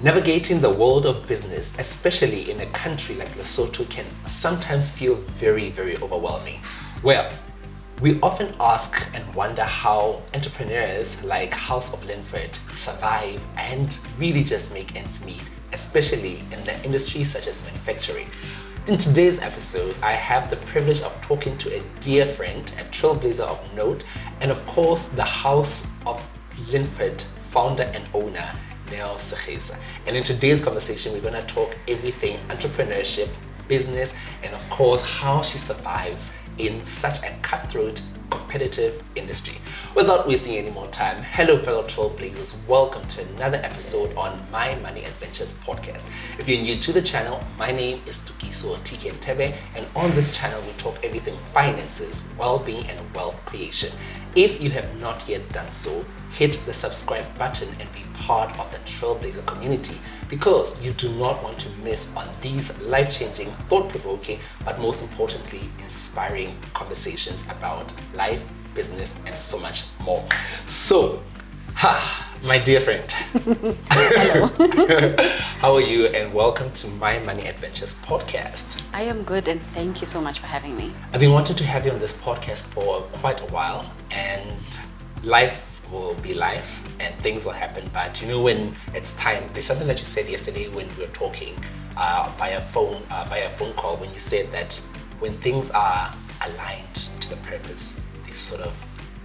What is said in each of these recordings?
Navigating the world of business, especially in a country like Lesotho, can sometimes feel very, very overwhelming. Well, we often ask and wonder how entrepreneurs like House of Linford survive and really just make ends meet, especially in the industries such as manufacturing. In today's episode, I have the privilege of talking to a dear friend, a trailblazer of note, and of course, the House of Linford founder and owner, Nell Segesa. And in today's conversation, we're going to talk everything entrepreneurship, business, and of course, how she survives in such a cutthroat, competitive industry. Without wasting any more time, hello fellow trailblazers, welcome to another episode on My Money Adventures podcast. If you're new to the channel, my name is Tukiso TK Tebe, and on this channel we talk everything finances, well-being, and wealth creation. If you have not yet done so, hit the subscribe button and be part of the Trailblazer community, because you do not want to miss on these life-changing, thought-provoking, but most importantly, inspiring conversations about life, business, and so much more. So, my dear friend. Hello. How are you? And welcome to My Money Adventures podcast. I am good, and thank you so much for having me. I've been wanting to have you on this podcast for quite a while, and life will be life and things will happen, but you know, when it's time, there's something that you said yesterday when we were talking via phone call, when you said that when things are aligned to the purpose, they sort of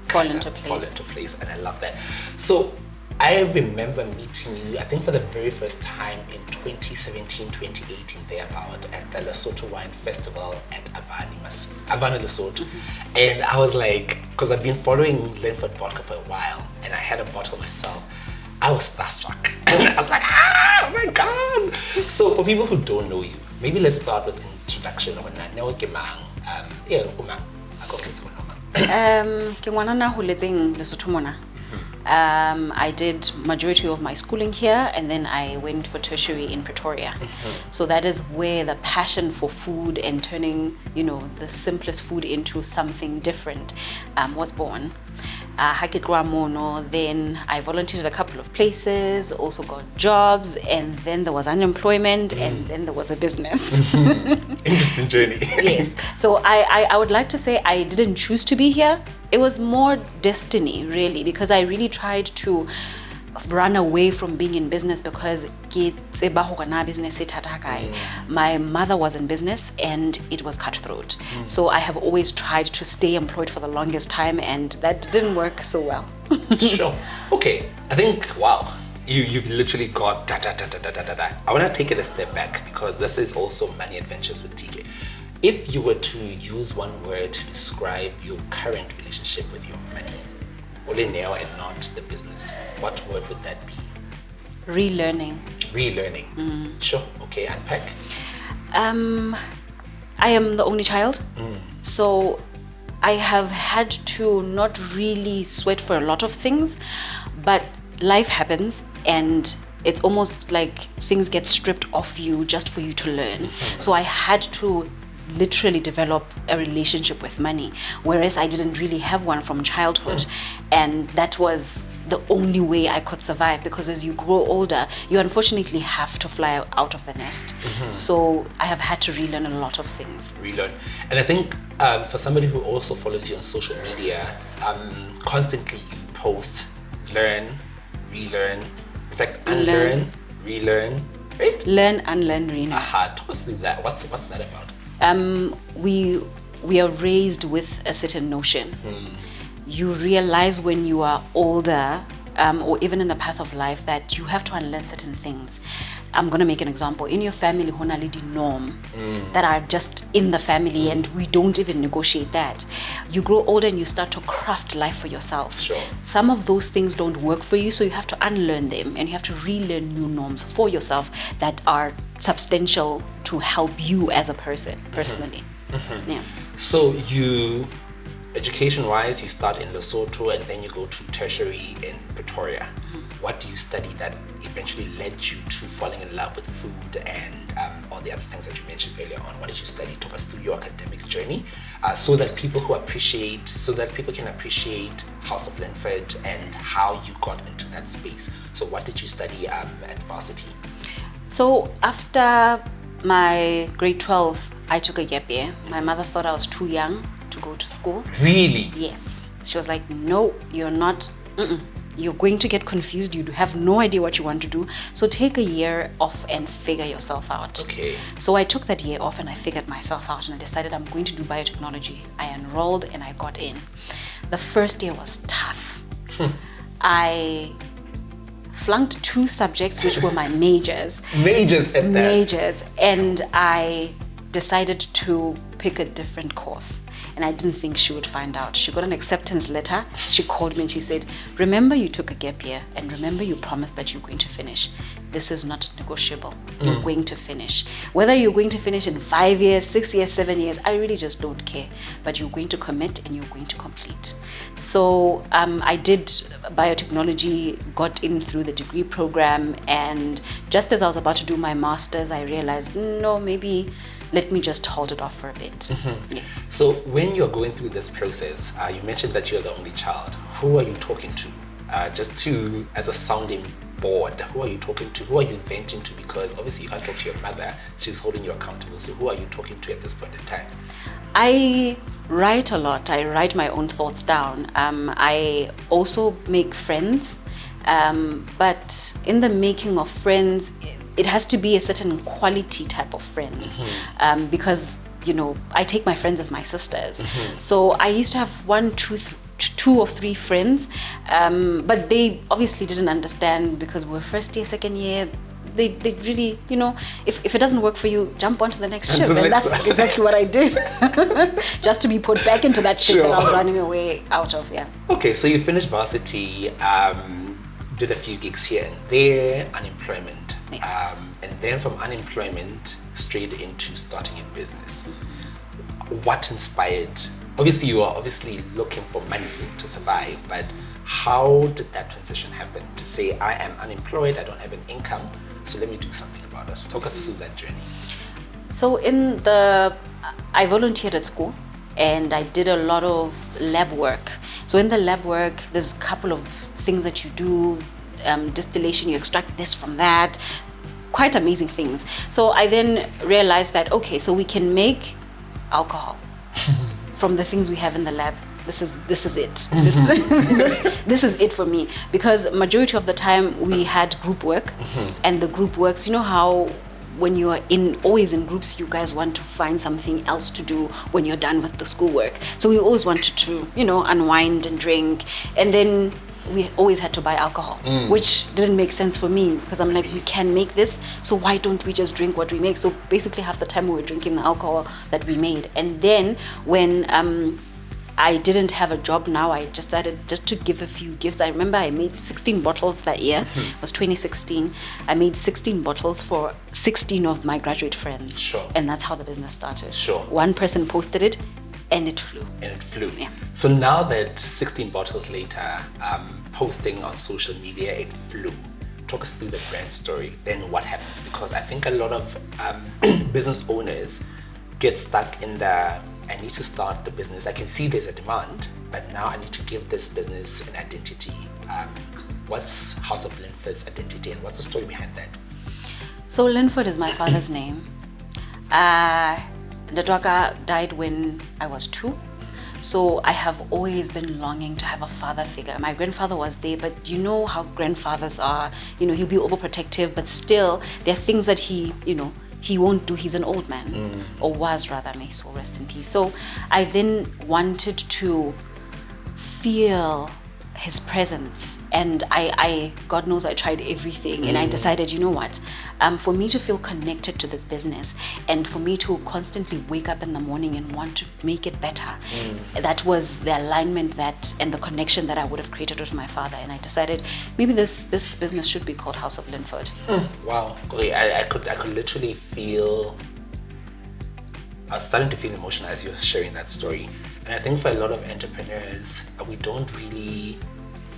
fall into place, and I love that. So I remember meeting you, I think for the very first time in 2017, 2018, thereabout, at the Lesotho Wine Festival at Avani, Lesotho. And I was like, because I've been following Linford Vodka for a while, and I had a bottle myself, I was starstruck. I was like, oh my God! So for people who don't know you, maybe let's start with introduction. I did majority of my schooling here, and then I went for tertiary in Pretoria. So that is where the passion for food and turning, the simplest food into something different was born. Then I volunteered at a couple of places, also got jobs, and then there was unemployment, and then there was a business. Interesting journey. Yes. So I would like to say I didn't choose to be here. It was more destiny, really, because I really tried to run away from being in business because my mother was in business and it was cutthroat. So I have always tried to stay employed for the longest time, and that didn't work so well. Sure. Okay. I think, wow, you've literally got I want to take it a step back, because this is also Money Adventures with TK. If you were to use one word to describe your current relationship with your money, only now and not the business, what word would that be? Relearning. Sure. Okay, unpack. I am the only child, so I have had to not really sweat for a lot of things, but life happens, and it's almost like things get stripped off you just for you to learn. So I had to literally develop a relationship with money, whereas I didn't really have one from childhood. And that was the only way I could survive, because as you grow older, you unfortunately have to fly out of the nest. So I have had to relearn a lot of things. And I think for somebody who also follows you on social media, constantly you post, learn, relearn, in fact, unlearn, relearn, right? Learn, unlearn, relearn. Talk us through that. What's that about? We are raised with a certain notion. You realize when you are older, or even in the path of life, that you have to unlearn certain things. I'm going to make an example. In your family, honality norm that are just in the family, and we don't even negotiate that. You grow older and you start to craft life for yourself. Sure. Some of those things don't work for you, so you have to unlearn them, and you have to relearn new norms for yourself that are substantial to help you as a person, personally. Yeah. So you, education-wise, you start in Lesotho and then you go to tertiary in Pretoria. what do you study that eventually led you to falling in love with food and all the other things that you mentioned earlier on? What did you study? Talk us through your academic journey, so that people can appreciate House of Linford and how you got into that space. So what did you study at varsity? So after my grade 12, I took a gap year. My mother thought I was too young to go to school. Really? Yes. She was like, no, you're not. You're going to get confused. You have no idea what you want to do. So take a year off and figure yourself out. Okay. So I took that year off and I figured myself out and I decided I'm going to do biotechnology. I enrolled and I got in. The first year was tough. I flunked 2 subjects which were my majors. Majors at that. Majors. And I decided to pick a different course. And I didn't think she would find out. She got an acceptance letter. She called me and she said, remember you took a gap year and remember you promised that you're going to finish. This is not negotiable. You're going to finish. Whether you're going to finish in 5 years, 6 years, 7 years, I really just don't care. But you're going to commit and you're going to complete. So I did biotechnology, got in through the degree program. And just as I was about to do my master's, I realized, no, maybe let me just hold it off for a bit. Yes. So when you're going through this process, you mentioned that you're the only child. Who are you talking to? As a sounding board, who are you talking to? Who are you venting to? Because obviously you can't talk to your mother. She's holding you accountable. So who are you talking to at this point in time? I write a lot. I write my own thoughts down. I also make friends. But in the making of friends, it has to be a certain quality type of friends, because I take my friends as my sisters. So I used to have 2 or 3 friends, but they obviously didn't understand because we're first year, second year. They really, if it doesn't work for you, jump onto the next ship. And that's exactly what I did. Just to be put back into that ship that I was running away out of, yeah. Okay, so you finished varsity, did a few gigs here and there, unemployment. Yes. And then from unemployment straight into starting a business. What inspired? Obviously, you are looking for money to survive, but how did that transition happen? To say, I am unemployed, I don't have an income, so let me do something about it. Talk us through that journey. So I volunteered at school and I did a lot of lab work. So in the lab work, there's a couple of things that you do. Distillation, you extract this from that, quite amazing things. So I then realized that, okay, so we can make alcohol from the things we have in the lab. This is it. This is it for me, because majority of the time we had group work, and the group works, you know how when you are always in groups, you guys want to find something else to do when you're done with the schoolwork. So we always wanted to, unwind and drink, and then we always had to buy alcohol, which didn't make sense for me because I'm like, we can make this, so why don't we just drink what we make? So basically half the time we were drinking the alcohol that we made. And then when I didn't have a job now, I just decided just to give a few gifts. I remember I made 16 bottles that year. It was 2016. I made 16 bottles for 16 of my graduate friends. Sure. And that's how the business started. Sure. One person posted it, and it flew. Yeah. So now that 16 bottles later, posting on social media, it flew. Talk us through the brand story. Then what happens? Because I think a lot of business owners get stuck in I need to start the business. I can see there's a demand, but now I need to give this business an identity. What's House of Linford's identity, and what's the story behind that? So Linford is my father's name. Ndatuaka died when I was 2. So I have always been longing to have a father figure. My grandfather was there, but you know how grandfathers are. He'll be overprotective, but still there are things that he won't do. He's an old man, or was rather, may soul rest in peace. So I then wanted to feel his presence, and I God knows I tried everything, and I decided, you know what, for me to feel connected to this business and for me to constantly wake up in the morning and want to make it better, that was the alignment and the connection that I would have created with my father. And I decided maybe this business should be called House of Linford. Wow, great. I could literally feel, I was starting to feel emotional as you were sharing that story. And I think for a lot of entrepreneurs, we don't really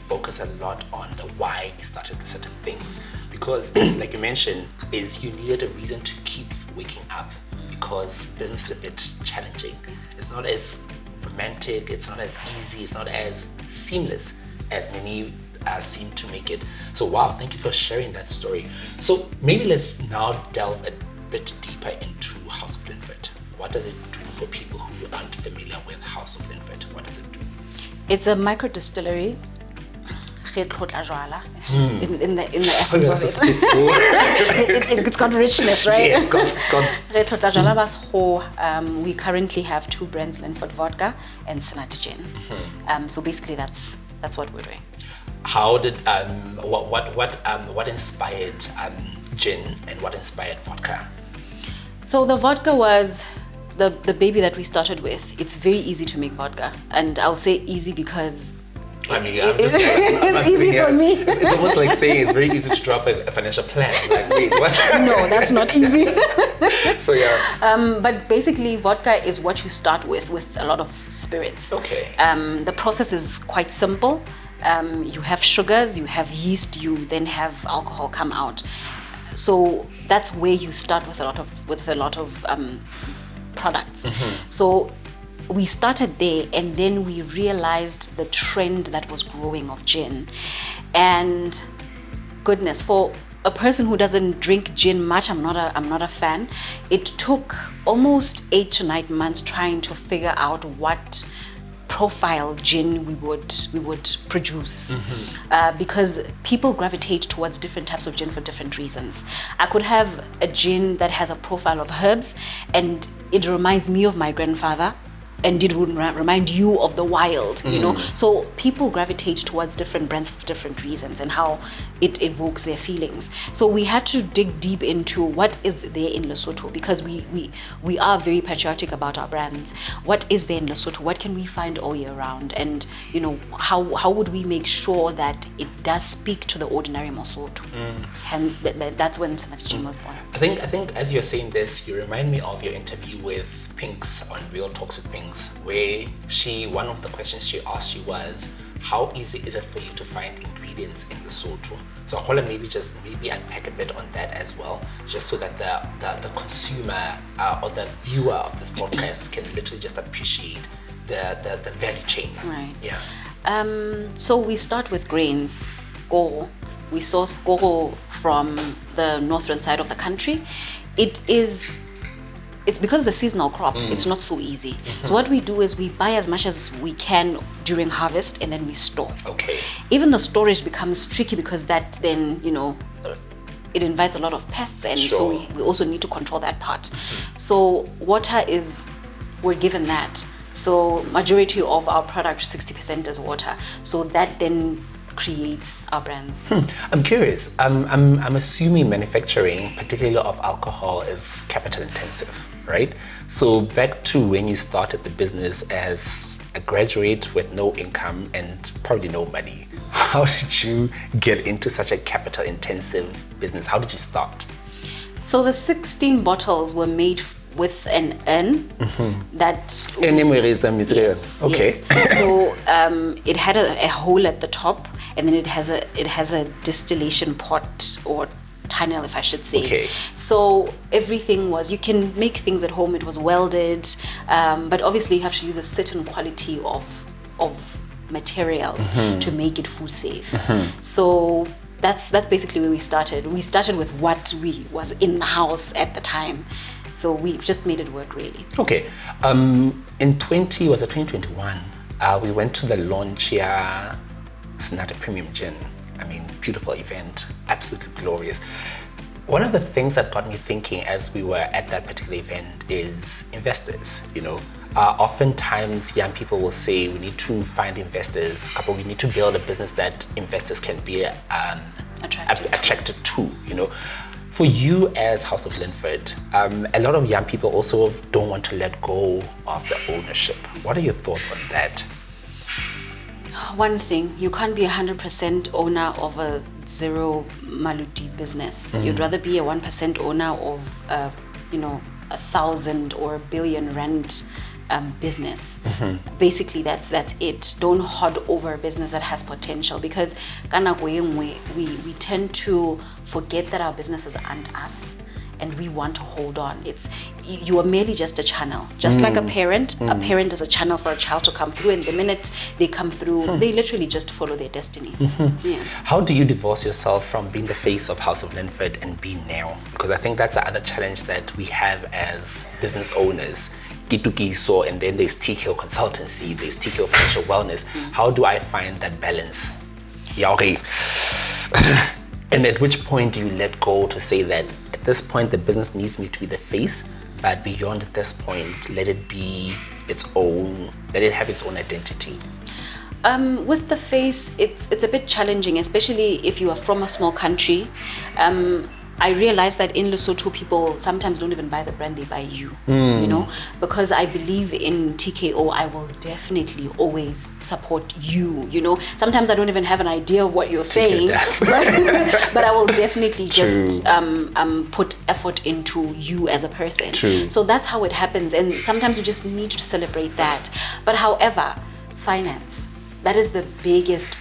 focus a lot on the why we started certain things, because like you mentioned, is you needed a reason to keep waking up because business is a bit challenging. It's not as romantic, it's not as easy, it's not as seamless as many seem to make it. So wow, thank you for sharing that story. So maybe let's now delve a bit deeper into House of Linford. What does it do for people who aren't familiar with House of Linford? What does it do? It's a micro distillery. In the essence of it. It's got richness, right? Yeah, it's got. We currently have 2 brands, Linford Vodka and Sanitizer. So basically that's what we're doing. How did what inspired gin and what inspired vodka? So the vodka was the baby that we started with. It's very easy to make vodka, and I'll say easy because it's easy for me. It's almost like saying it's very easy to drop a financial plan. Like, wait, what? No, that's not easy. So yeah. But basically, vodka is what you start with a lot of spirits. Okay. The process is quite simple. You have sugars, you have yeast, you then have alcohol come out. So that's where you start with a lot of products. So we started there, and then we realized the trend that was growing of gin. And goodness, for a person who doesn't drink gin much, I'm not a fan. It took almost 8 to 9 months trying to figure out what profile gin we would produce, because people gravitate towards different types of gin for different reasons. I could have a gin that has a profile of herbs and it reminds me of my grandfather, and it would remind you of the wild, you know. So people gravitate towards different brands for different reasons and how it evokes their feelings. So we had to dig deep into what is there in Lesotho, because we are very patriotic about our brands. What is there in Lesotho? What can we find all year round? And you know, how would we make sure that it does speak to the ordinary Mosotho? And that's when Sanitizer was born. I think as you're saying this, you remind me of your interview with Pinks on Real Talks with Pinks, where one of the questions she asked you was, how easy is it for you to find ingredients in Lesotho? So Hola, maybe unpack a bit on that as well, just so that the consumer or the viewer of this podcast can literally just appreciate the value chain. Right. Yeah. So we start with grains. Koro. We source koro from the northern side of the country. It's because the seasonal crop, it's not so easy. So what we do is we buy as much as we can during harvest, and then we store. Okay. Even the storage becomes tricky because that then, you know, it invites a lot of pests, and so we also need to control that part. So water we're given that. So majority of our product, 60% is water. So that then creates our brands. I'm curious. I'm assuming manufacturing, particularly of alcohol, is capital intensive, right? So back to when you started the business as a graduate with no income and probably no money, how did you get into such a capital intensive business? How did you start? So the 16 bottles were made with an N that... Yes, okay. Yes. So it had a hole at the top, and then it has a distillation pot or tunnel, if I should say. Okay. So everything you can make things at home. It was welded, but obviously you have to use a certain quality of materials to make it food safe. So that's basically where we started. We started with what was in the house at the time. So we just made it work, really. Okay. In 2021, we went to the launch here, Sanata Premium Gin. I mean, beautiful event, absolutely glorious. One of the things that got me thinking as we were at that particular event is investors, you know. Oftentimes young people will say we need to find investors, we need to build a business that investors can be attracted to, you know. For you as House of Linford, a lot of young people also don't want to let go of the ownership. What are your thoughts on that? One thing, you can't be 100% owner of a zero maluti business. You'd rather be a 1% owner of, 1,000 or 1 billion rand business. Basically, that's it. Don't hoard over a business that has potential, because we tend to forget that our businesses aren't us, and we want to hold on. You are merely just a channel, just like a parent. A parent is a channel for a child to come through, and the minute they come through, they literally just follow their destiny. Yeah. How do you divorce yourself from being the face of House of Linford and being now? Because I think that's the other challenge that we have as business owners. Kitukiso, and then there's TKO consultancy, there's TKO financial wellness. How do I find that balance? Yeah, okay. And at which point do you let go to say that at this point the business needs me to be the face, but beyond this point, let it be its own, let it have its own identity? With the face, it's a bit challenging, especially if you are from a small country. I realized that in Lesotho, people sometimes don't even buy the brand, they buy you, you know, because I believe in TKO, I will definitely always support you, you know. Sometimes I don't even have an idea of what you're saying, but I will definitely just put effort into you as a person. True. So that's how it happens, and sometimes you just need to celebrate that. But however, finance, that is the biggest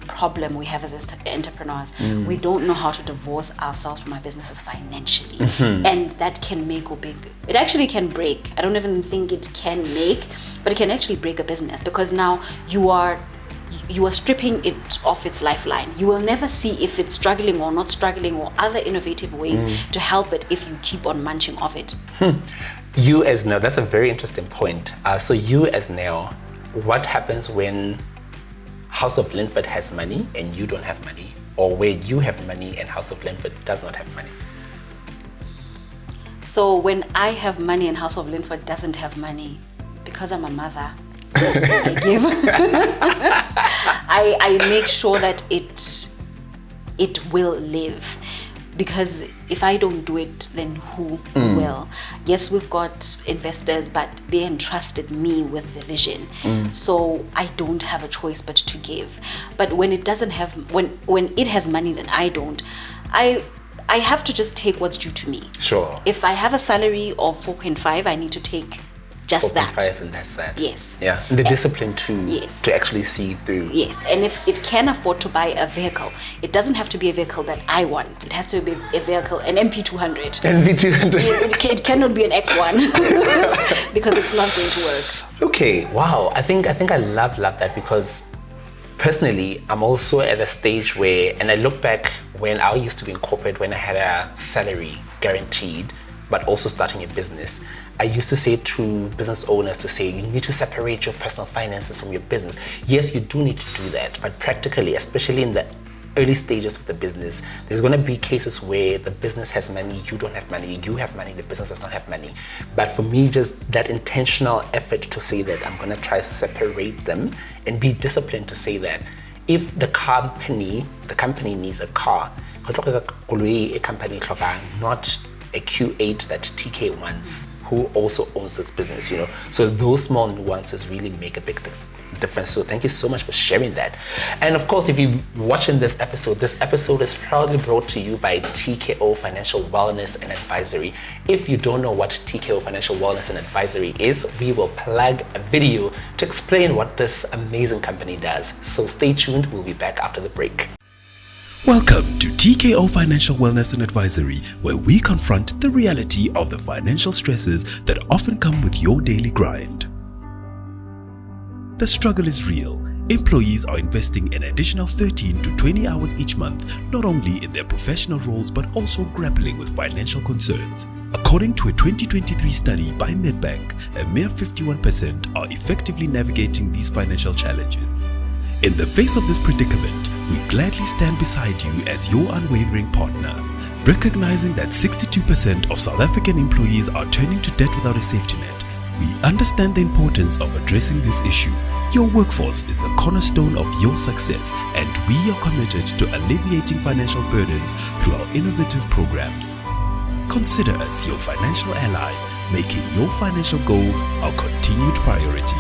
problem we have as entrepreneurs. We don't know how to divorce ourselves from our businesses financially, and that can make or break. It actually can break. I don't even think it can make, but it can actually break a business, because now you are stripping it of its lifeline. You will never see if it's struggling or not struggling, or other innovative ways to help it if you keep on munching off it. You as Nell, that's a very interesting point. So you as Nell, what happens when House of Linford has money and you don't have money, or where you have money and House of Linford does not have money? So when I have money and House of Linford doesn't have money, because I'm a mother, I give. I make sure that it will live. Because if I don't do it, then who will? Yes, we've got investors, but they entrusted me with the vision. So I don't have a choice but to give. But when it doesn't have, when it has money that I don't, I have to just take what's due to me. Sure. If I have a salary of 4.5, I need to take just 4.5, and that's that. Yes. Yeah. And the discipline to Yes. to actually see through. Yes, and if it can afford to buy a vehicle, it doesn't have to be a vehicle that I want. It has to be a vehicle, an MP200. NV200. It cannot be an X1 because it's not going to work. Okay, wow. I think I love that, because personally, I'm also at a stage where, and I look back when I used to be in corporate, when I had a salary guaranteed, but also starting a business. I used to say to business owners to say, you need to separate your personal finances from your business. Yes, you do need to do that, but practically, especially in the early stages of the business, there's going to be cases where the business has money, you don't have money, you have money, the business does not have money. But for me, just that intentional effort to say that I'm going to try to separate them and be disciplined to say that if the company needs a car, a company not a Q8 that TK wants, who also owns this business, you know. So those small nuances really make a big difference. So thank you so much for sharing that. And of course, if you're watching this episode is proudly brought to you by TKO Financial Wellness and Advisory. If you don't know what TKO Financial Wellness and Advisory is, we will plug a video to explain what this amazing company does. So stay tuned, we'll be back after the break. Welcome to TKO Financial Wellness and Advisory, where we confront the reality of the financial stresses that often come with your daily grind. The struggle is real. Employees are investing an additional 13 to 20 hours each month, not only in their professional roles but also grappling with financial concerns. According to a 2023 study by Nedbank, a mere 51% are effectively navigating these financial challenges. In the face of this predicament, we gladly stand beside you as your unwavering partner, recognizing that 62% of South African employees are turning to debt without a safety net. We understand the importance of addressing this issue. Your workforce is the cornerstone of your success, and we are committed to alleviating financial burdens through our innovative programs. Consider us your financial allies, making your financial goals our continued priority.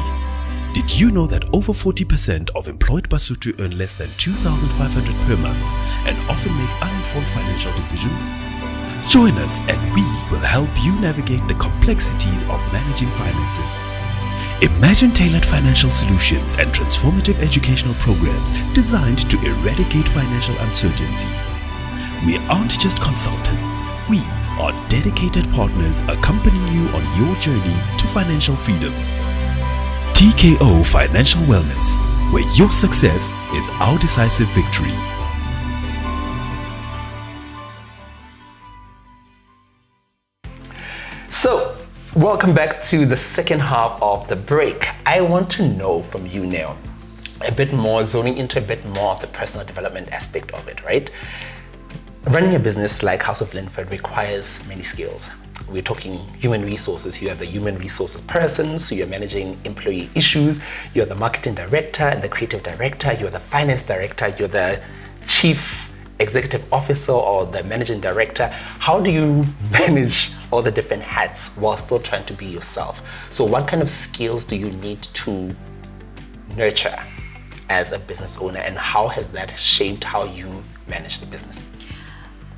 Did you know that over 40% of employed Basotho earn less than 2,500 per month and often make uninformed financial decisions? Join us and we will help you navigate the complexities of managing finances. Imagine tailored financial solutions and transformative educational programs designed to eradicate financial uncertainty. We aren't just consultants, we are dedicated partners accompanying you on your journey to financial freedom. TKO Financial Wellness, where your success is our decisive victory. So, welcome back to the second half of the break. I want to know from you now a bit more, zoning into a bit more of the personal development aspect of it, right? Running a business like House of Linford requires many skills. We're talking human resources. You are the human resources person, so you're managing employee issues. You're the marketing director and the creative director. You're the finance director. You're the chief executive officer or the managing director. How do you manage all the different hats while still trying to be yourself? So what kind of skills do you need to nurture as a business owner, and how has that shaped how you manage the business?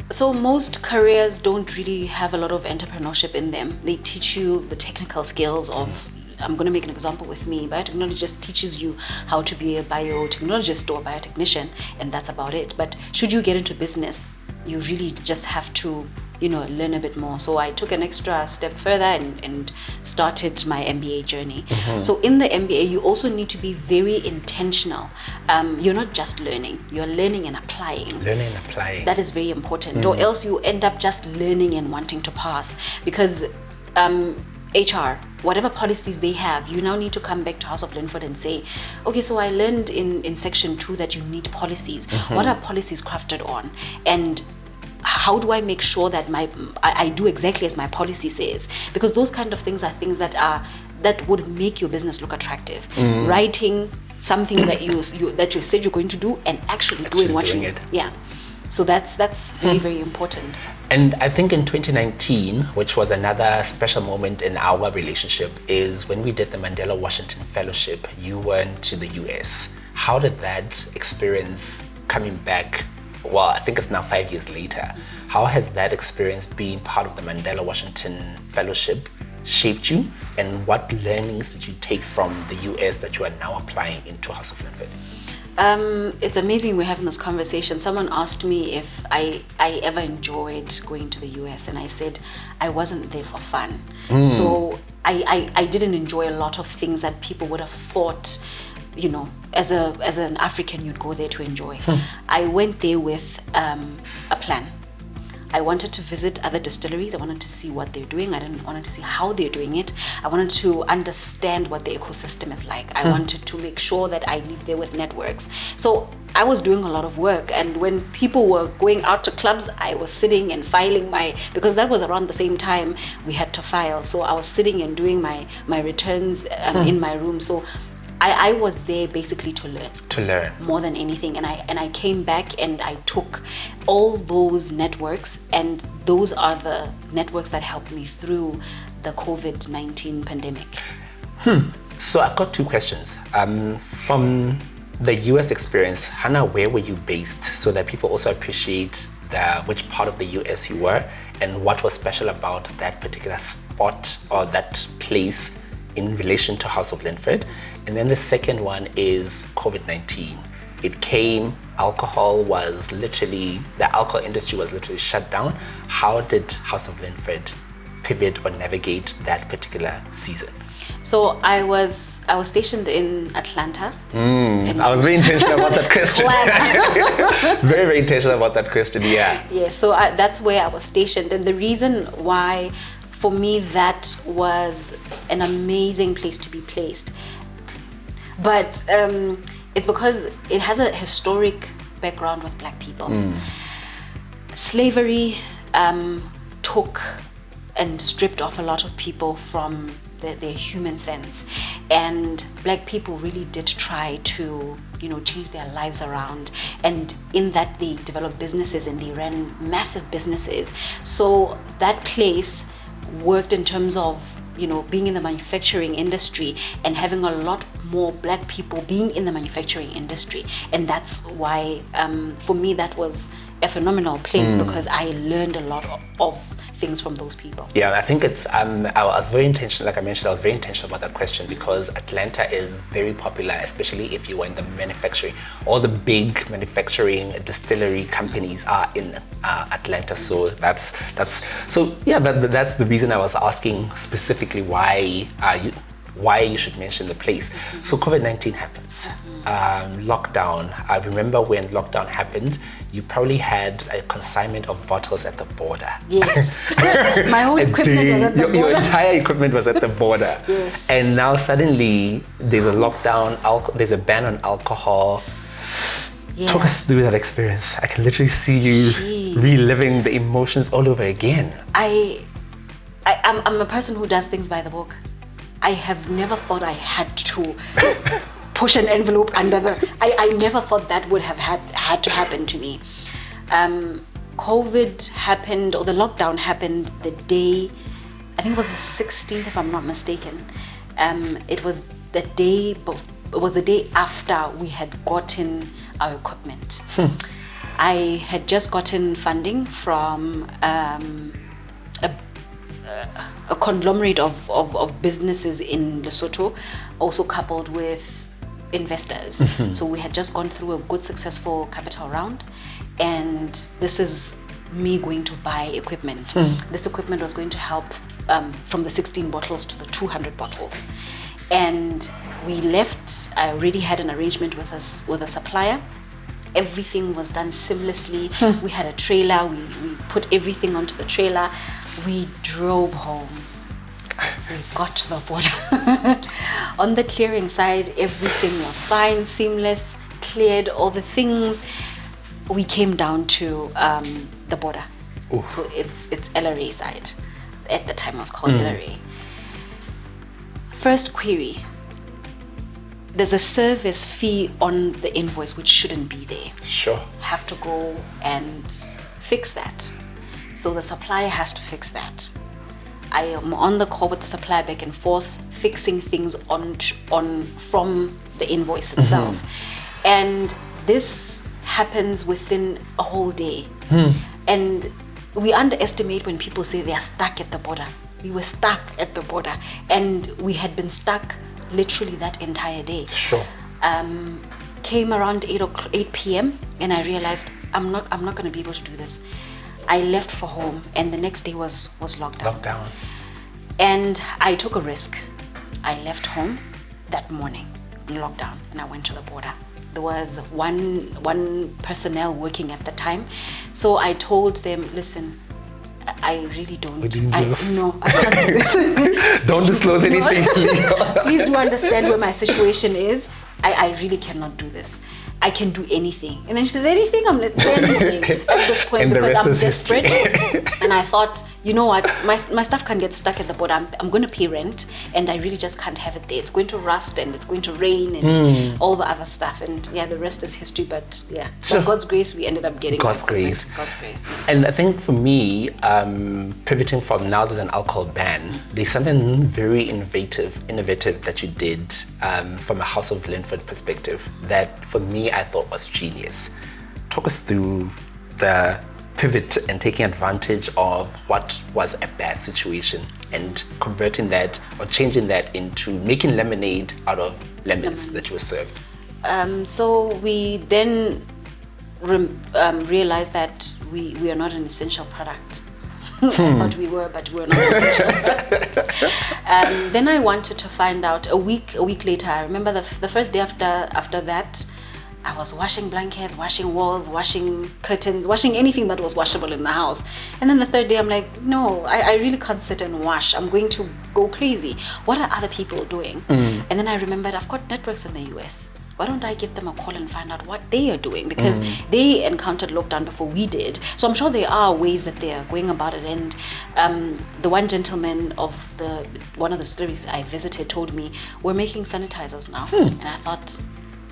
So most careers don't really have a lot of entrepreneurship in them. They teach you the technical skills of, I'm going to make an example with me. Biotechnology just teaches you how to be a biotechnologist or a biotechnician, and that's about it. But should you get into business, you really just have to, learn a bit more. So I took an extra step further and started my MBA journey. So in the MBA, you also need to be very intentional. You're not just learning, you're learning and applying. Learning and applying. That is very important, or else you end up just learning and wanting to pass. Because HR, whatever policies they have, you now need to come back to House of Linford and say, okay, so I learned in section 2 that you need policies. What are policies crafted on? And how do I make sure that I do exactly as my policy says? Because those kind of things are things that would make your business look attractive. Writing something that you said you're going to do and actually doing it. Yeah. So that's very, very important. And I think in 2019, which was another special moment in our relationship, is when we did the Mandela Washington Fellowship. You went to the US. How did that experience coming back? Well, I think it's now 5 years later. How has that experience being part of the Mandela Washington Fellowship shaped you? And what learnings did you take from the US that you are now applying into House of Linford? It's amazing we're having this conversation. Someone asked me if I ever enjoyed going to the US, and I said I wasn't there for fun. So I didn't enjoy a lot of things that people would have thought, as an African you'd go there to enjoy. I went there with a plan. I wanted to visit other distilleries. I wanted to see what they're doing. I wanted to see how they're doing it. I wanted to understand what the ecosystem is like. I wanted to make sure that I live there with networks. So I was doing a lot of work, and when people were going out to clubs, I was sitting and filing because that was around the same time we had to file. So I was sitting and doing my returns in my room. So I was there basically to learn more than anything, and I came back and I took all those networks, and those are the networks that helped me through the COVID-19 pandemic. So I've got two questions. From the US experience, Hannah, where were you based, so that people also appreciate which part of the US you were, and what was special about that particular spot or that place in relation to House of Linford? And then the second one is COVID-19. It came, the alcohol industry was literally shut down. How did House of Linford pivot or navigate that particular season? So I was stationed in Atlanta. I was very intentional about that question. Very, very intentional about that question, yeah. Yeah, so that's where I was stationed. And the reason why, for me, that was an amazing place to be placed. But it's because it has a historic background with Black people. Slavery took and stripped off a lot of people from their human sense, and Black people really did try to change their lives around, and in that they developed businesses and they ran massive businesses. So that place worked in terms of being in the manufacturing industry and having a lot more Black people being in the manufacturing industry. And that's why, for me, that was a phenomenal place because I learned a lot of things from those people. Yeah, I think it's, I was very intentional, like I mentioned, I was very intentional about that question because Atlanta is very popular, especially if you are in the manufacturing. All the big manufacturing distillery companies are in Atlanta, so that's the reason I was asking specifically why you should mention the place. So COVID-19 happens, lockdown. I remember when lockdown happened, you probably had a consignment of bottles at the border. Yes, my whole equipment was at the border. Your entire equipment was at the border. Yes. And now suddenly there's a lockdown, there's a ban on alcohol. Yeah. Talk us through that experience. I can literally see you reliving the emotions all over again. I'm a person who does things by the book. I have never thought I had to push an envelope under the... I never thought that would have had to happen to me. COVID happened, or the lockdown happened the day, I think it was the 16th, if I'm not mistaken. It was the day after we had gotten our equipment. I had just gotten funding from a conglomerate of businesses in Lesotho, also coupled with investors. So we had just gone through a good, successful capital round, and this is me going to buy equipment. This equipment was going to help from the 16 bottles to the 200 bottles. And we left. I already had an arrangement with a supplier. Everything was done seamlessly. We had a trailer. We put everything onto the trailer. We drove home. We got to the border. On the clearing side, everything was fine, seamless, cleared all the things. We came down to the border. Ooh. So it's LRA side. At the time it was called LRA. First query. There's a service fee on the invoice which shouldn't be there. Sure. Have to go and fix that. So the supplier has to fix that. I am on the call with the supplier back and forth, fixing things from the invoice itself. And this happens within a whole day. And we underestimate when people say they are stuck at the border. We were stuck at the border, and we had been stuck literally that entire day. Sure. Came around 8 p.m. and I realized I'm not going to be able to do this. I left for home, and the next day was lockdown. And I took a risk. I left home that morning in lockdown, and I went to the border. There was one personnel working at the time, so I told them, listen, I really don't. I can't do this. Don't disclose anything. Please do understand where my situation is. I really cannot do this. I can do anything. And then she says, anything? I'm like, anything at this point, and because I'm desperate. And I thought, you know what, my stuff can get stuck at the border. I'm going to pay rent, and I really just can't have it there. It's going to rust, and it's going to rain, and all the other stuff. And yeah, the rest is history. But yeah, sure. By God's grace, we ended up getting God's grace. God's grace. Yeah. And I think for me, pivoting from now there's an alcohol ban, there's something very innovative that you did from a House of Linford perspective that for me I thought was genius. Talk us through the pivot and taking advantage of what was a bad situation and converting that or changing that into making lemonade out of lemons that you were served. So we then realized that we are not an essential product. I thought we were, but we're not an essential product. Then I wanted to find out a week later. I remember the first day after that, I was washing blankets, washing walls, washing curtains, washing anything that was washable in the house. And then the third day I'm like, no, I really can't sit and wash. I'm going to go crazy. What are other people doing? And then I remembered I've got networks in the US. Why don't I give them a call and find out what they are doing? Because they encountered lockdown before we did. So I'm sure there are ways that they are going about it. And the one gentleman of one of the distilleries I visited told me, we're making sanitizers now. And I thought,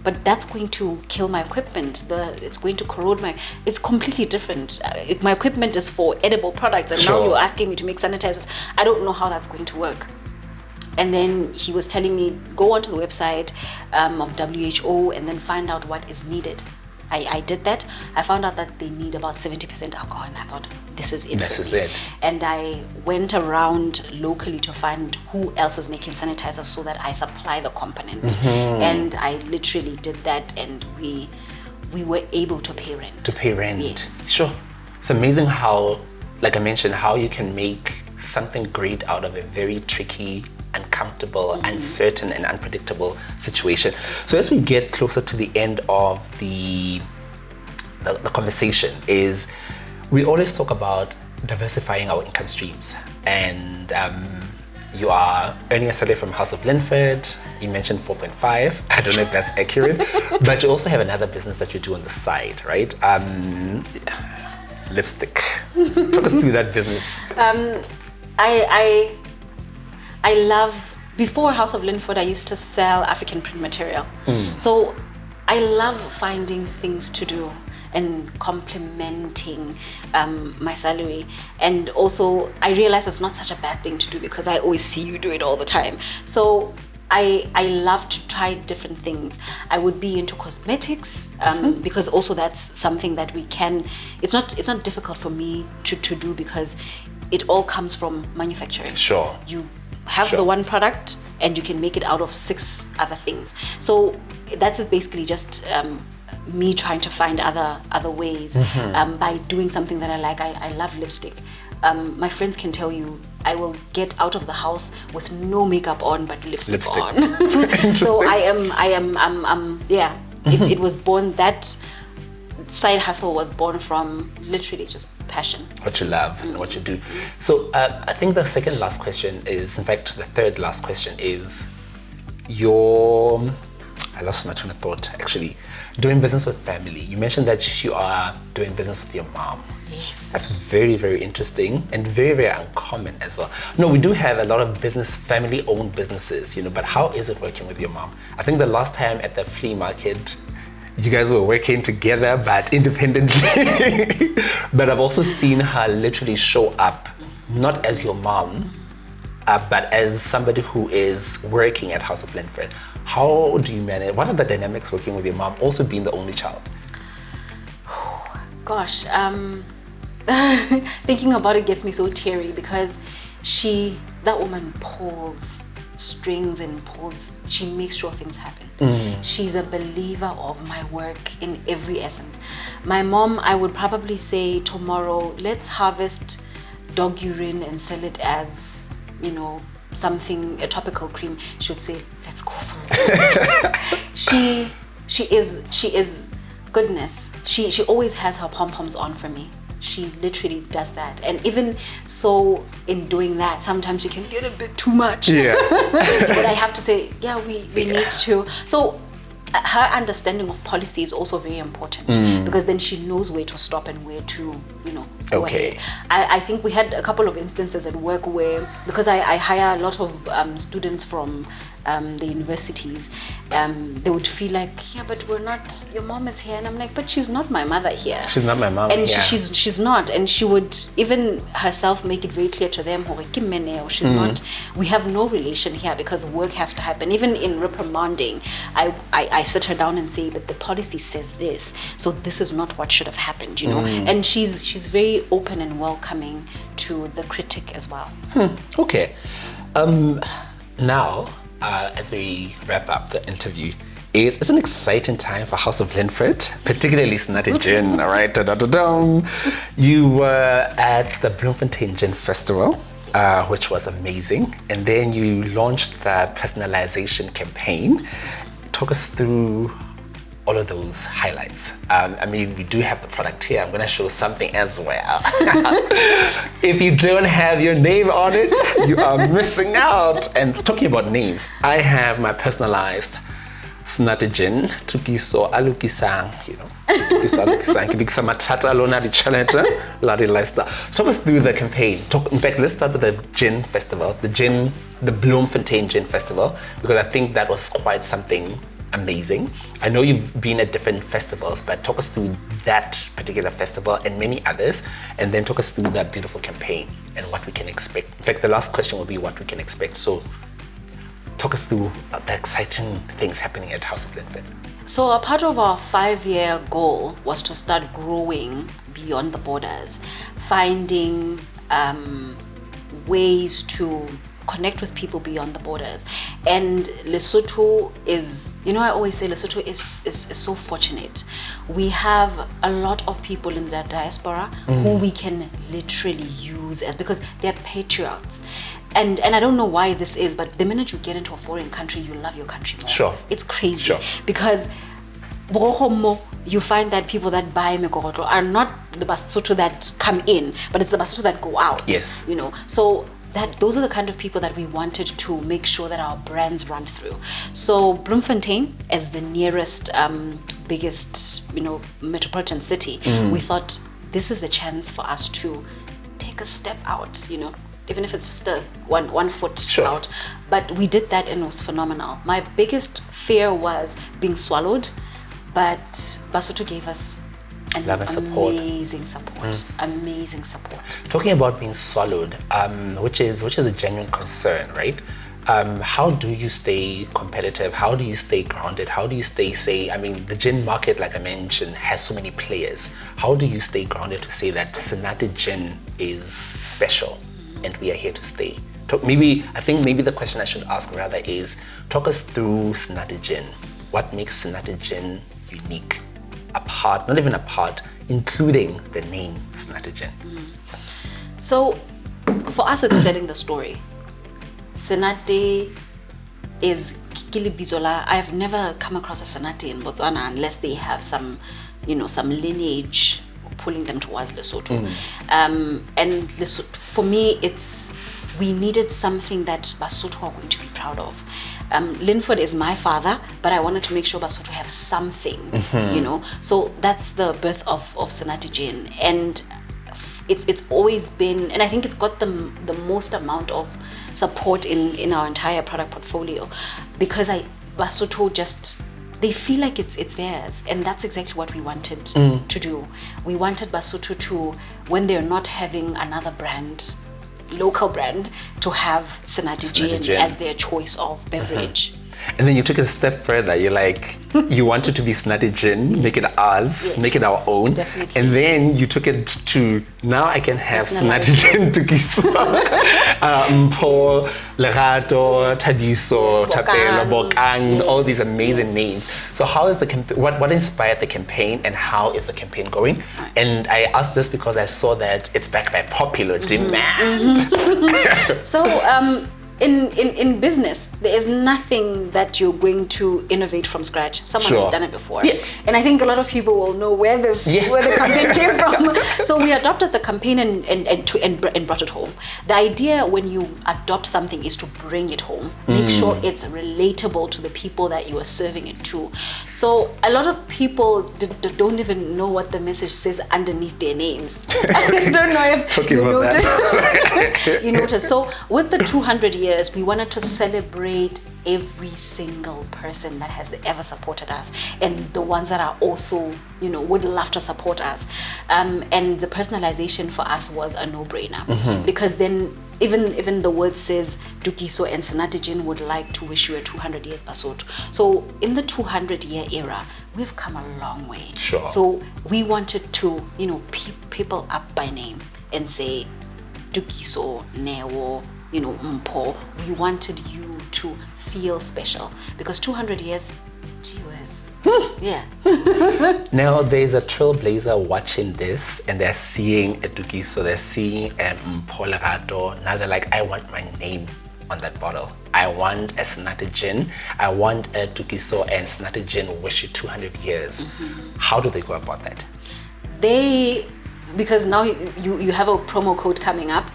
but that's going to kill my equipment. It's going to corrode it's completely different. My equipment is for edible products, and now you're asking me to make sanitizers. I don't know how that's going to work. And then he was telling me, go onto the website of WHO and then find out what is needed. I did that. I found out that they need about 70% alcohol, and I thought, this is it. This for is me. it. And I went around locally to find who else is making sanitizer so that I supply the component. And I literally did that, and we were able to pay rent. To pay rent. Yes. Sure. It's amazing how, like I mentioned, how you can make something great out of a very tricky, uncomfortable, uncertain, and unpredictable situation. So as we get closer to the end of the conversation, is we always talk about diversifying our income streams. And you are earning a salary from House of Linford. You mentioned 4.5. I don't know if that's accurate, but you also have another business that you do on the side, right? Lipstick. Talk us through that business. I love, before House of Linford, I used to sell African print material. So I love finding things to do and complementing my salary. And also, I realize it's not such a bad thing to do because I always see you do it all the time. So I love to try different things. I would be into cosmetics because also that's something that we can, it's not difficult for me to do because it all comes from manufacturing. Sure. You have the one product and you can make it out of 6 other things. So that is basically just me trying to find other ways by doing something that I like. I love lipstick. My friends can tell you I will get out of the house with no makeup on but lipstick. On. So it was born, that side hustle was born from literally just passion. What you love and what you do. So I think the second last question is, in fact, the third last question is I lost my train of thought actually. Doing business with family. You mentioned that you are doing business with your mom. Yes. That's very, very interesting and very, very uncommon as well. No, we do have a lot of family-owned businesses, but how is it working with your mom? I think the last time at the flea market, you guys were working together but independently. But I've also seen her literally show up, not as your mom, but as somebody who is working at House of Linford. How do you manage? What are the dynamics working with your mom, also being the only child? Gosh, thinking about it gets me so teary because that woman pulls strings and pulls, she makes sure things happen. She's a believer of my work in every essence. My mom, I would probably say tomorrow, let's harvest dog urine and sell it as, something, a topical cream. She would say, let's go for it. She is goodness. She always has her pom-poms on for me. She literally does that. And even so, in doing that, sometimes she can get a bit too much. Yeah. But I have to say, we need to. So her understanding of policy is also very important because then she knows where to stop and where to, go ahead. I think we had a couple of instances at work where, because I hire a lot of students from the universities, they would feel like, but we're not, your mom is here. And I'm like, but she's not my mother here. She's not my mom. And she's not. And she would even herself make it very clear to them, she's not, we have no relation here because work has to happen. Even in reprimanding, I sit her down and say, but the policy says this, so this is not what should have happened, And she's very open and welcoming to the critic as well. Okay. Now, as we wrap up the interview, it's an exciting time for House of Linford, particularly Sanitizer Gin, all right? You were at the Bloemfontein Gin Festival, which was amazing. And then you launched the Personalization campaign. Talk us through all of those highlights. We do have the product here. I'm gonna show something as well. If you don't have your name on it, you are missing out. And talking about names, I have my personalized Sanitizer Gin, Tukiso Alukisang, Tukiso Alukisang, Kibikisa Matata Lona di Challenger, Ladi Lifestyle. Talk us through the campaign. In fact, let's start with the Gin Festival, the Bloemfontein Gin Festival, because I think that was quite something amazing. I know you've been at different festivals, but talk us through that particular festival and many others, and then talk us through that beautiful campaign and what we can expect. In fact, the last question will be what we can expect. So talk us through the exciting things happening at House of Linford. So a part of our 5-year goal was to start growing beyond the borders, finding ways to connect with people beyond the borders. And Lesotho is, I always say Lesotho is so fortunate. We have a lot of people in the diaspora who we can literally use because they're patriots. And I don't know why this is, but the minute you get into a foreign country, you love your country more. Sure. It's crazy. Sure. Because you find that people that buy Megoroto are not the Basotho that come in, but it's the Basotho that go out. Yes. So those are the kind of people that we wanted to make sure that our brands run through. So Bloemfontein, as the nearest, biggest, metropolitan city, we thought this is the chance for us to take a step out, even if it's just one foot out. But we did that and it was phenomenal. My biggest fear was being swallowed, but Basotho gave us amazing support. Amazing support. Talking about being swallowed, which is a genuine concern, right? How do you stay competitive? How do you stay grounded? How do you stay the gin market, like I mentioned, has so many players. How do you stay grounded to say that Senate Gin is special and we are here to stay? I think the question I should ask rather is, talk us through Senate Gin. What makes Senate Gin unique? Apart, not even apart, including the name Senate Gin. So for us, it's selling the story. Senate is Kikili Bizola. I've never come across a Senate in Botswana unless they have some lineage pulling them towards Lesotho. And for me, we needed something that Basotho are going to be proud of. Linford is my father, but I wanted to make sure Basotho have something, So that's the birth of Senate Gin. And it's always been, and I think it's got the most amount of support in our entire product portfolio, because Basotho just, they feel like it's theirs, and that's exactly what we wanted to do. We wanted Basotho to, when they're not having another brand, local brand, to have Senate Gin as their choice of beverage. And then you took it a step further. You're like, you wanted to be Senate Gin, make it ours, make it our own. Definitely. And then you took it to, now I can have Senate Gin to Kiso, Paul, Lerato, Tabiso, Tapelo, Bokang, all these amazing names. So how is what inspired the campaign, and how is the campaign going? Right. And I asked this because I saw that it's backed by popular demand. So, in business, there is nothing that you're going to innovate from scratch. Someone has done it before. Yeah. And I think a lot of people will know where the campaign came from. So we adopted the campaign and brought it home. The idea when you adopt something is to bring it home. Make sure it's relatable to the people that you are serving it to. So a lot of people don't even know what the message says underneath their names. I don't know if you noticed. You noticed. So with the 200 years, we wanted to celebrate every single person that has ever supported us, and the ones that are also, would love to support us. And the personalization for us was a no-brainer, because then even the word says Dukiso and Senate Gin would like to wish you a 200 years Basotho. So in the 200-year era, we've come a long way. Sure. So we wanted to, people up by name and say Dukiso, Newo, Mpo. We wanted you to feel special, because 200 years, gee whiz. Yeah. Now there's a trailblazer watching this, and they're seeing a Dukiso, they're seeing a Mpo Lerato. Now they're like, I want my name on that bottle. I want a Senate Gin. I want a Dukiso and Senate Gin wish you 200 years. How do they go about that? Because now you have a promo code coming up.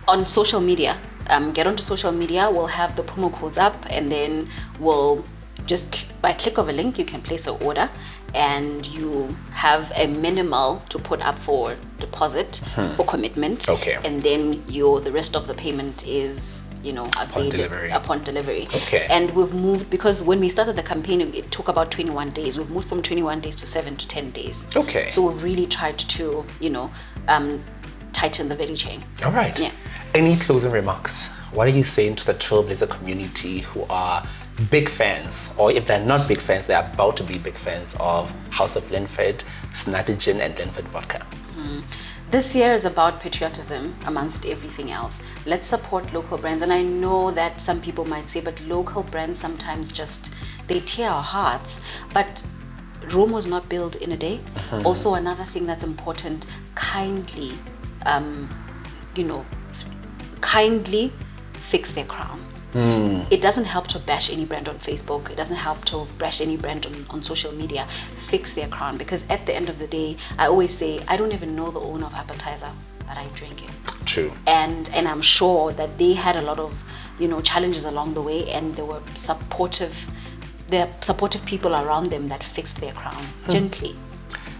On social media, get onto social media, we'll have the promo codes up, and then we'll just, by click of a link, you can place an order, and you have a minimal to put up for deposit, for commitment. Okay. And then the rest of the payment is, upon delivery. Okay. And we've moved, because when we started the campaign, it took about 21 days. We've moved from 21 days to 7 to 10 days. Okay. So we've really tried to, tighten the value chain. All right. Yeah. Any closing remarks? What are you saying to the trailblazer community who are big fans, or if they're not big fans, they're about to be big fans of House of Linford, Sanitizer, and Linford vodka. This year is about patriotism amongst everything else. Let's support local brands. And I know that some people might say, but local brands sometimes just, they tear our hearts. But Rome was not built in a day. Also, another thing that's important, kindly, kindly fix their crown. It doesn't help to bash any brand on Facebook. It doesn't help to bash any brand on social media. Fix their crown, because at the end of the day, I always say, I don't even know the owner of Appetizer, but I drink it. True. And I'm sure that they had a lot of, challenges along the way, and there are supportive people around them that fixed their crown gently.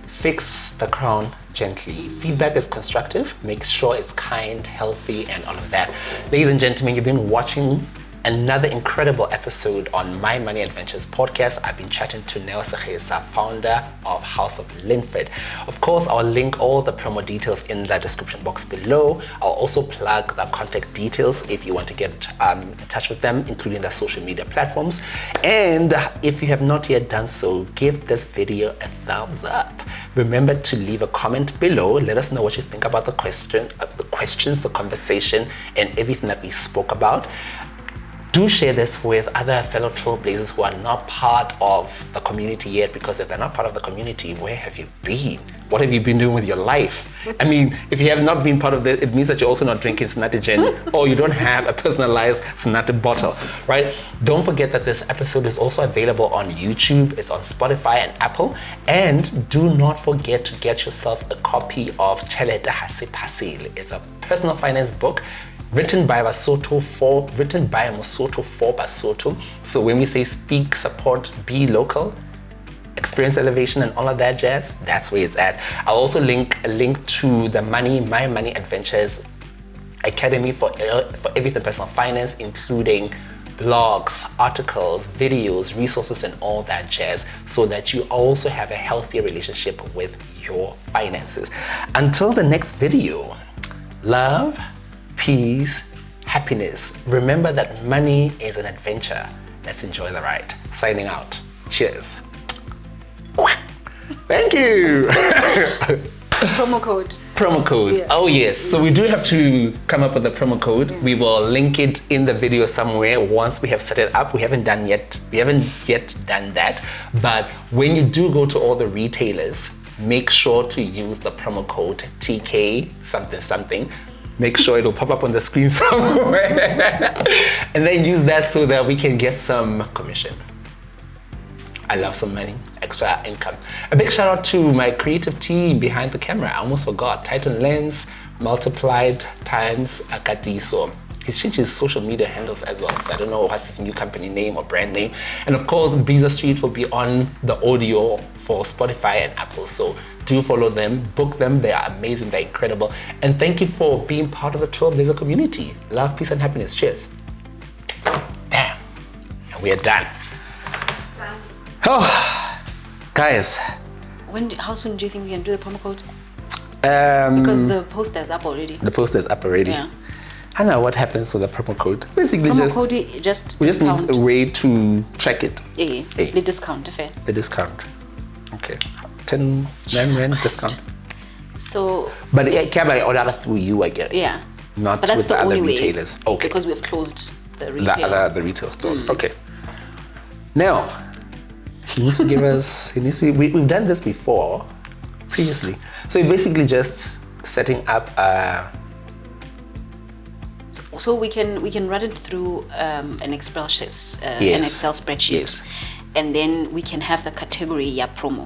Fix the crown gently. Feedback is constructive. Make sure it's kind, healthy, and all of that. Ladies and gentlemen, you've been watching another incredible episode on My Money Adventures podcast. I've been chatting to Neo Segesa, founder of House of Linford. Of course, I'll link all the promo details in the description box below. I'll also plug the contact details if you want to get in touch with them, including their social media platforms. And if you have not yet done so, give this video a thumbs up. Remember to leave a comment below. Let us know what you think about the questions, the conversation, and everything that we spoke about. Do share this with other fellow trailblazers who are not part of the community yet, because if they're not part of the community, where have you been? What have you been doing with your life? I mean, if you have not been part of it, it means that you're also not drinking Sanitizer or you don't have a personalized Sanitizer bottle, right? Don't forget that this episode is also available on YouTube, it's on Spotify and Apple. And do not forget to get yourself a copy of Tjhelete Ha Se Phasile. It's a personal finance book written by Mosotho for Basotho. So when we say speak, support, be local, experience elevation, and all of that jazz, that's where it's at. I'll also link a link to the My Money Adventures Academy for everything personal finance, including blogs, articles, videos, resources, and all that jazz, so that you also have a healthier relationship with your finances. Until the next video, love, peace, happiness. Remember that money is an adventure. Let's enjoy the ride. Signing out. Cheers. Thank you. Promo code. Yeah. Oh yes. So we do have to come up with a promo code. Yeah. We will link it in the video somewhere once we have set it up. We haven't yet done that. But when you do go to all the retailers, make sure to use the promo code TK something. Make sure it'll pop up on the screen somewhere. And then use that so that we can get some commission. I love some money, extra income. A big shout out to my creative team behind the camera. I almost forgot. Titan Lens multiplied times Akatiso. He's changed his social media handles as well, so I don't know what's his new company name or brand name. And of course, Beezer Street will be on the audio for Spotify and Apple, so do follow them, book them. They are amazing, they're incredible. And thank you for being part of the Trailblazer community. Love, peace, and happiness. Cheers. Bam. And we are done. Oh, guys. How soon do you think we can do the promo code? Because the poster is up already. The poster is up already. Yeah. Hannah, what happens with the promo code? Basically, we just need a way to track it. Yeah. The discount, fair. The discount. Okay. 10 rand discount. So. But it can be ordered through you, I guess. Yeah. Not but with the other retailers. Okay. Because we've closed the retail. The retail stores. Okay. Now, he needs to give us. We've done this before, previously. So it's basically just setting up. So we can run it through an Excel spreadsheet, Yes. and then we can have the category promo.